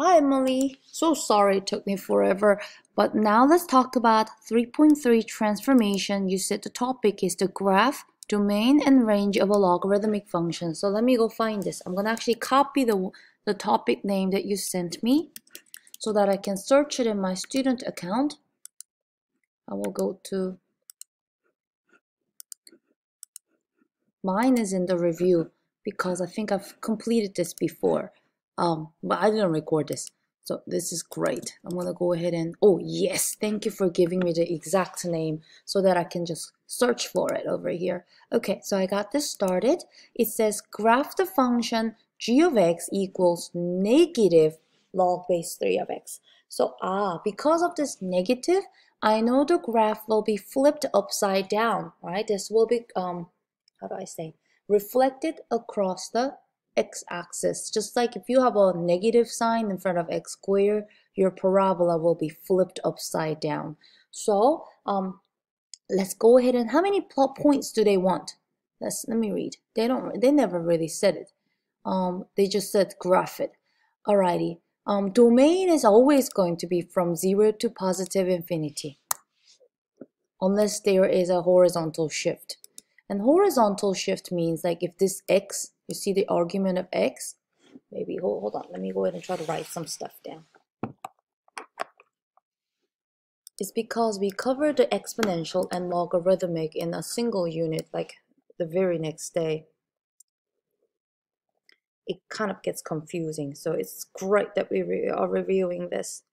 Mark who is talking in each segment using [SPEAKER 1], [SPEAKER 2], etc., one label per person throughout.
[SPEAKER 1] Hi Emily, so sorry it took me forever, but now let's talk about 3.3 transformation. You said the topic is the graph, domain, and range of a logarithmic function. So let me go find this. I'm gonna actually copy the topic name that you sent me so that I can search it in my student account. I will go to, mine is in the review because I think I've completed this before, but I didn't record this. So this is great. I'm gonna go ahead and, oh yes, thank you for giving me the exact name so that I can just search for it over here. Okay, so I got this started. It says graph the function g of x equals negative log base 3 of x. So because of this negative, I know the graph will be flipped upside down, right? This will be, how do I say, reflected across the x-axis. Just like if you have a negative sign in front of x squared, your parabola will be flipped upside down. So let's go ahead and, how many plot points do they want? Let me read. They never really said it. They just said graph it. Alrighty. Domain is always going to be from 0 to positive infinity, unless there is a horizontal shift. And horizontal shift means, like, if this x, you see the argument of x, maybe, hold on, let me go ahead and try to write some stuff down. It's because we covered the exponential and logarithmic in a single unit, like the very next day. It kind of gets confusing, so it's great that we are reviewing this.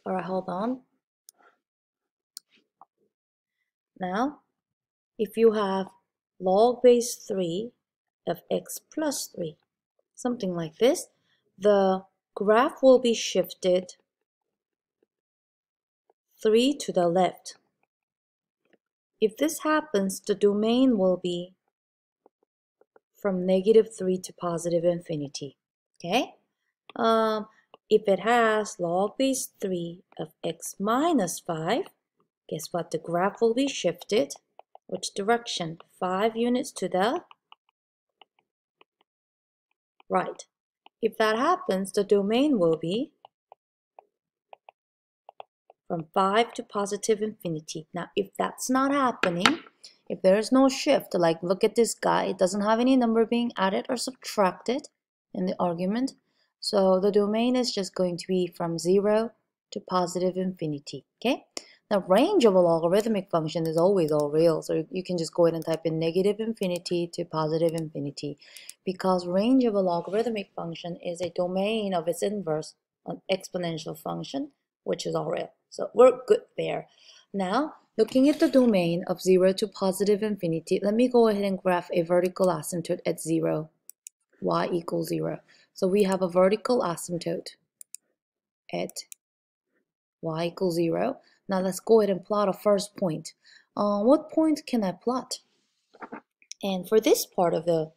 [SPEAKER 1] All right, hold on. Now, if you have log base 3 of x plus 3, something like this, the graph will be shifted 3 to the left. If this happens, the domain will be from negative 3 to positive infinity. Okay? If it has log base 3 of x minus 5, guess what? The graph will be shifted. Which direction? 5 units to the right. If that happens, the domain will be from 5 to positive infinity. Now, if that's not happening, if there's no shift, like look at this guy, it doesn't have any number being added or subtracted in the argument. So the domain is just going to be from 0 to positive infinity, okay? The range of a logarithmic function is always all real, so you can just go ahead and type in negative infinity to positive infinity, because range of a logarithmic function is a domain of its inverse, an exponential function, which is all real. So we're good there. Now, looking at the domain of 0 to positive infinity, let me go ahead and graph a vertical asymptote at 0, y equals 0. So we have a vertical asymptote at y equals 0. Now let's go ahead and plot a first point. What point can I plot? And for this part of the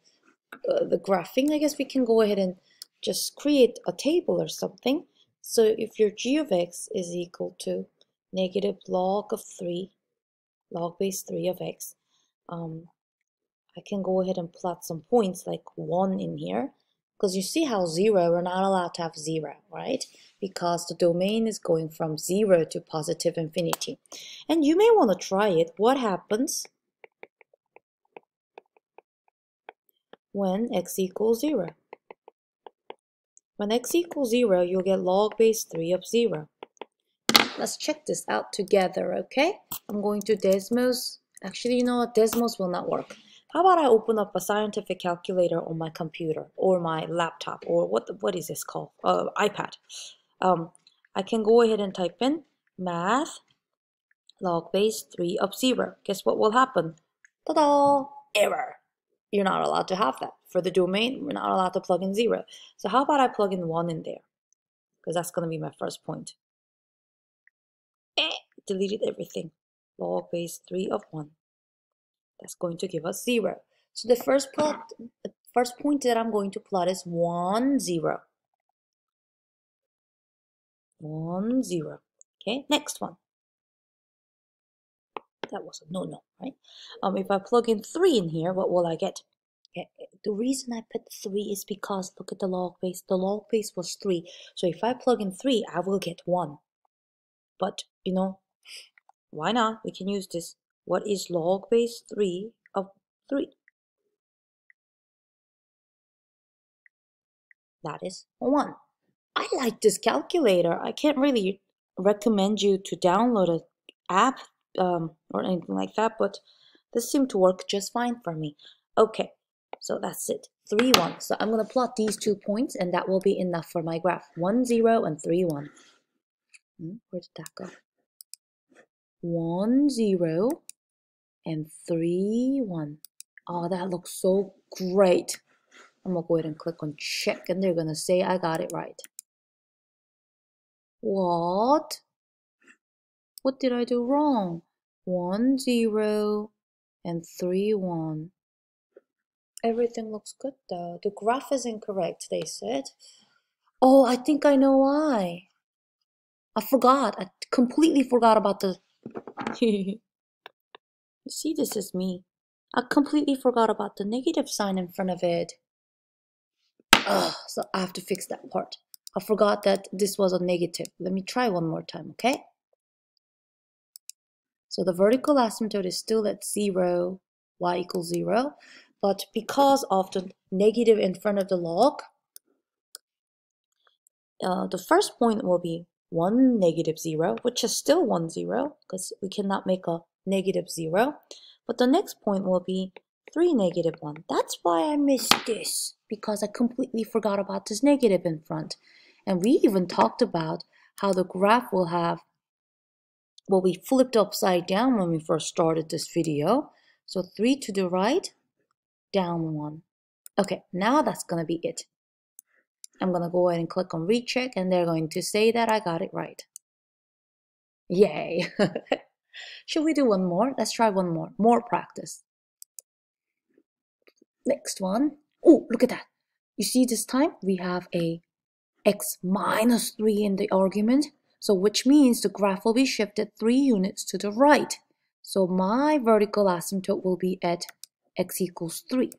[SPEAKER 1] graphing, I guess we can go ahead and just create a table or something. So if your g of x is equal to negative log of 3, log base 3 of x, I can go ahead and plot some points like 1 in here. Because you see how 0, we're not allowed to have 0, right? Because the domain is going from 0 to positive infinity. And you may want to try it. What happens when x equals 0? When x equals 0, you'll get log base 3 of 0. Let's check this out together, okay? I'm going to Desmos. Actually, you know what? Desmos will not work. How about I open up a scientific calculator on my computer or my laptop, or what is this called? iPad. I can go ahead and type in math log base 3 of 0. Guess what will happen? Ta-da! Error. You're not allowed to have that. For the domain, we're not allowed to plug in 0. So how about I plug in 1 in there? Because that's going to be my first point. Deleted everything. Log base 3 of 1. That's going to give us 0. So the first point that I'm going to plot is 1, 0. 1, 0. Okay, next one. That was a no-no, right? If I plug in 3 in here, what will I get? Okay. The reason I put 3 is because look at the log base. The log base was 3. So if I plug in 3, I will get 1. But, why not? We can use this. What is log base 3 of 3? That is 1. I like this calculator. I can't really recommend you to download an app or anything like that, but this seemed to work just fine for me. Okay, so that's it. 3, 1. So I'm going to plot these 2 points, and that will be enough for my graph. 1, 0, and 3, 1. Where did that go? 1, 0, and 3, 1. Oh, that looks so great. I'm going to go ahead and click on check, and they're going to say I got it right. What? What did I do wrong? 1, 0, and 3, 1. Everything looks good though. The graph is incorrect, they said. Oh, I think I know why. I forgot. I completely forgot about the... You see, this is me. I completely forgot about the negative sign in front of it. So I have to fix that part. I forgot that this was a negative. Let me try one more time, okay? So the vertical asymptote is still at 0, y equals 0. But because of the negative in front of the log, the first point will be 1, negative 0, which is still 1, 0, because we cannot make a negative 0. But the next point will be 3, negative 1. That's why I missed this, because I completely forgot about this negative in front. And we even talked about how the graph will be flipped upside down when we first started this video. So 3 to the right, down 1. Okay, now that's going to be it. I'm going to go ahead and click on recheck, and they're going to say that I got it right. Yay! Should we do one more? Let's try one more. More practice. Next one. Oh, look at that. You see this time we have a x minus 3 in the argument. So which means the graph will be shifted 3 units to the right. So my vertical asymptote will be at x equals 3.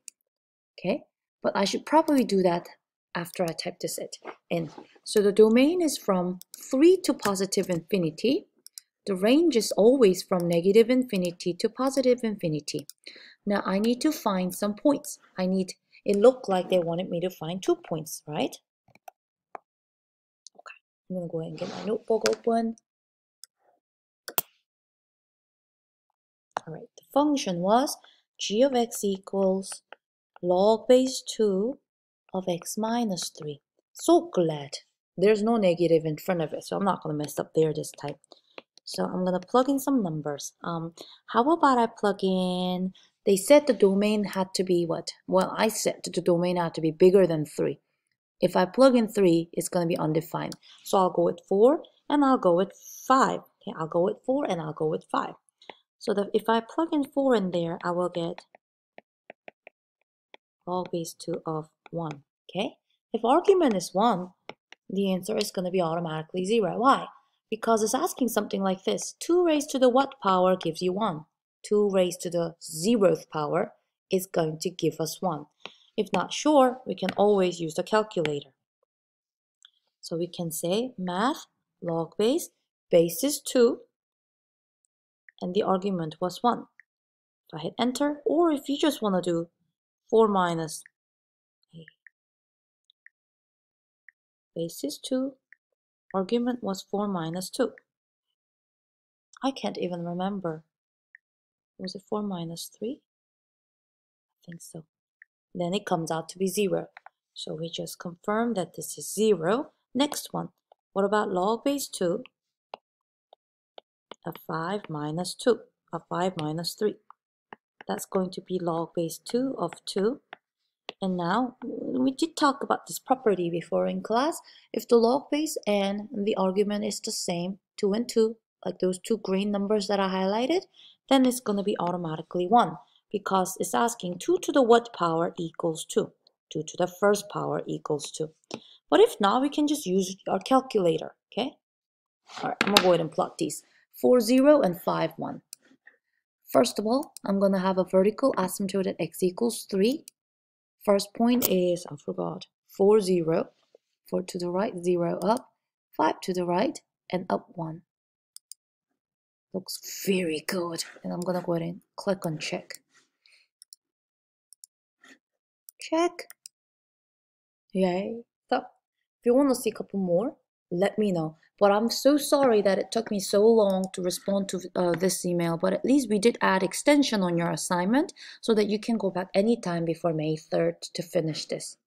[SPEAKER 1] Okay, but I should probably do that after I type this in. So the domain is from 3 to positive infinity. The range is always from negative infinity to positive infinity. Now I need to find some points. It looked like they wanted me to find 2 points, right? Okay, I'm going to go ahead and get my notebook open. All right, the function was g of x equals log base 2 of x minus 3. So glad there's no negative in front of it, so I'm not going to mess up there this time. So I'm going to plug in some numbers. How about I plug in, they said the domain had to be what? Well, I said the domain had to be bigger than 3. If I plug in 3, it's going to be undefined. So I'll go with 4 and I'll go with 5. Okay, I'll go with 4 and I'll go with 5. So that if I plug in 4 in there, I will get log base 2 of 1. Okay, if argument is 1, the answer is going to be automatically 0. Why? Because it's asking something like this. 2 raised to the what power gives you 1? 2 raised to the 0th power is going to give us 1. If not sure, we can always use the calculator. So we can say math log base is 2 and the argument was 1. If I hit enter, or if you just want to do 4 minus base is 2, argument was 4 minus 2. I can't even remember. Was it 4 minus 3? I think so. Then it comes out to be 0. So we just confirm that this is 0. Next one. What about log base 2 of 5 minus 2 of 5 minus 3? That's going to be log base 2 of 2. And now, we did talk about this property before in class. If the log base and the argument is the same, 2 and 2, like those 2 green numbers that I highlighted, then it's going to be automatically 1 because it's asking 2 to the what power equals 2. 2 to the first power equals 2. But if not, we can just use our calculator, okay? All right, I'm going to go ahead and plot these. 4, 0 and 5, 1. First of all, I'm going to have a vertical asymptote at x equals 3. First point is, I forgot, 4, 0, 4 to the right, 0 up, 5 to the right, and up 1. Looks very good. And I'm gonna go ahead and click on check. Check. Yay. So if you want to see a couple more, let me know. But I'm so sorry that it took me so long to respond to this email, but at least we did add extension on your assignment so that you can go back anytime before May 3rd to finish this.